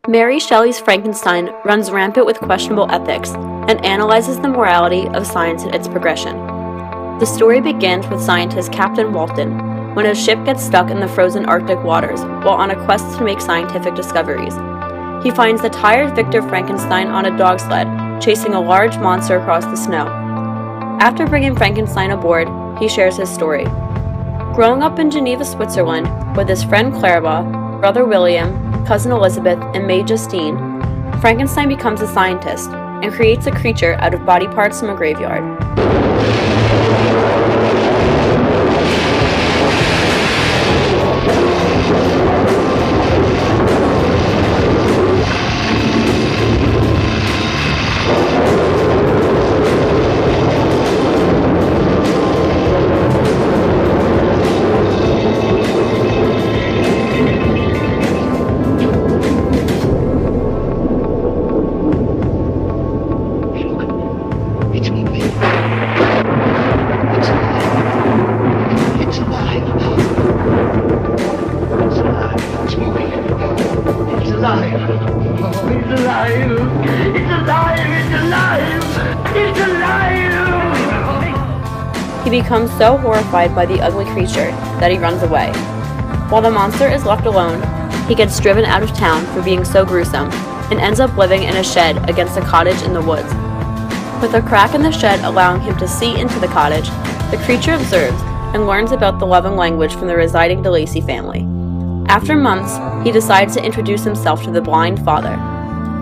Mary Shelley's Frankenstein runs rampant with questionable ethics and analyzes the morality of science and its progression. The story begins with scientist Captain Walton when his ship gets stuck in the frozen Arctic waters while on a quest to make scientific discoveries. He finds the tired Victor Frankenstein on a dog sled, chasing a large monster across the snow. After bringing Frankenstein aboard, he shares his story. Growing up in Geneva, Switzerland, with his friend Clairvaux, brother William, cousin Elizabeth, and maid Justine, Frankenstein becomes a scientist and creates a creature out of body parts from a graveyard. He becomes so horrified by the ugly creature that he runs away. While the monster is left alone, he gets driven out of town for being so gruesome and ends up living in a shed against a cottage in the woods. With a crack in the shed allowing him to see into the cottage, the creature observes and learns about the love and language from the residing DeLacy family. After months, he decides to introduce himself to the blind father.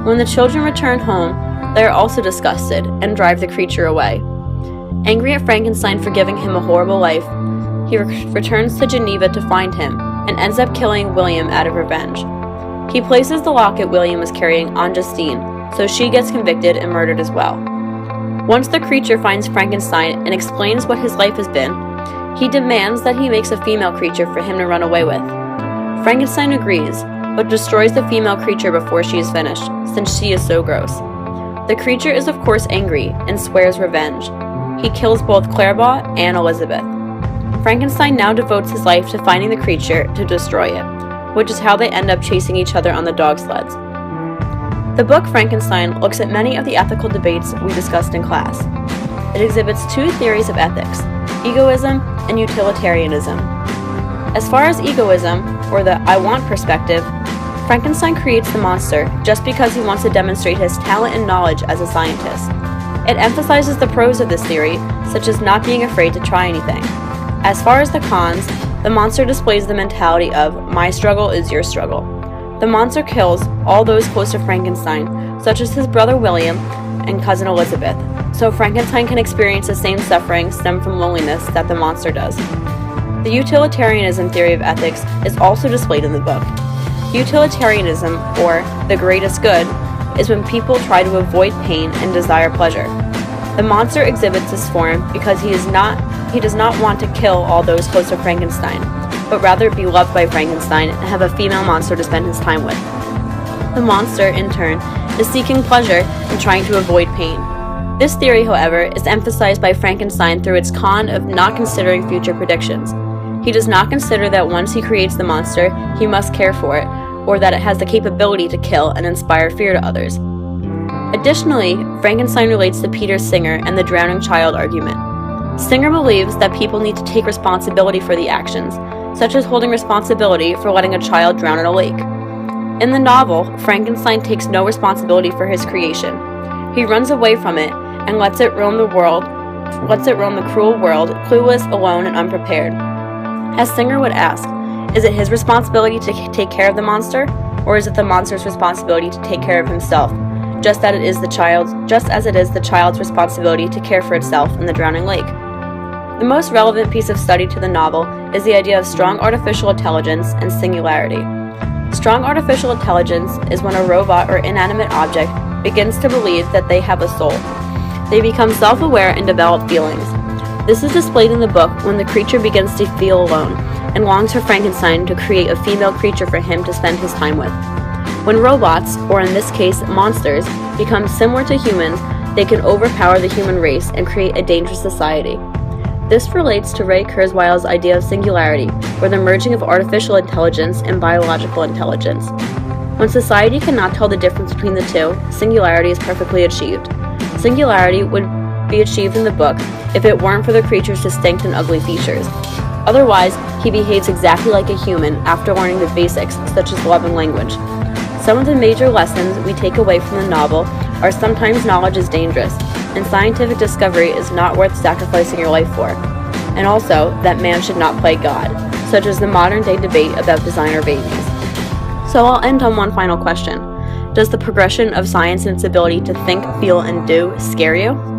When the children return home, they are also disgusted and drive the creature away. Angry at Frankenstein for giving him a horrible life, he returns to Geneva to find him and ends up killing William out of revenge. He places the locket William was carrying on Justine, so she gets convicted and murdered as well. Once the creature finds Frankenstein and explains what his life has been, he demands that he makes a female creature for him to run away with. Frankenstein agrees, but destroys the female creature before she is finished, since she is so gross. The creature is of course angry and swears revenge. He kills both Clairvaux and Elizabeth. Frankenstein now devotes his life to finding the creature to destroy it, which is how they end up chasing each other on the dog sleds. The book Frankenstein looks at many of the ethical debates we discussed in class. It exhibits two theories of ethics, egoism and utilitarianism. As far as egoism, or the I want perspective, Frankenstein creates the monster just because he wants to demonstrate his talent and knowledge as a scientist. It emphasizes the pros of this theory, such as not being afraid to try anything. As far as the cons, the monster displays the mentality of my struggle is your struggle. The monster kills all those close to Frankenstein, such as his brother William and cousin Elizabeth, so Frankenstein can experience the same suffering stemmed from loneliness that the monster does. The utilitarianism theory of ethics is also displayed in the book. Utilitarianism, or the greatest good, is when people try to avoid pain and desire pleasure. The monster exhibits this form because he does not want to kill all those close to Frankenstein, but rather be loved by Frankenstein and have a female monster to spend his time with. The monster, in turn, is seeking pleasure and trying to avoid pain. This theory, however, is emphasized by Frankenstein through its con of not considering future predictions. He does not consider that once he creates the monster, he must care for it, or that it has the capability to kill and inspire fear to others. Additionally, Frankenstein relates to Peter Singer and the drowning child argument. Singer believes that people need to take responsibility for the actions, such as holding responsibility for letting a child drown in a lake. In the novel, Frankenstein takes no responsibility for his creation. He runs away from it and lets it roam the cruel world, clueless, alone, and unprepared. As Singer would ask, is it his responsibility to take care of the monster, or is it the monster's responsibility to take care of himself, just as it is the child's responsibility to care for itself in the drowning lake? The most relevant piece of study to the novel is the idea of strong artificial intelligence and singularity. Strong artificial intelligence is when a robot or inanimate object begins to believe that they have a soul. They become self-aware and develop feelings. This is displayed in the book when the creature begins to feel alone and longs for Frankenstein to create a female creature for him to spend his time with. When robots, or in this case monsters, become similar to humans, they can overpower the human race and create a dangerous society. This relates to Ray Kurzweil's idea of singularity, or the merging of artificial intelligence and biological intelligence. When society cannot tell the difference between the two, singularity is perfectly achieved. Singularity would be achieved in the book if it weren't for the creature's distinct and ugly features. Otherwise, he behaves exactly like a human after learning the basics such as love and language. Some of the major lessons we take away from the novel are sometimes knowledge is dangerous, and scientific discovery is not worth sacrificing your life for, and also that man should not play God, such as the modern-day debate about designer babies. So I'll end on one final question. Does the progression of science and its ability to think, feel, and do scare you?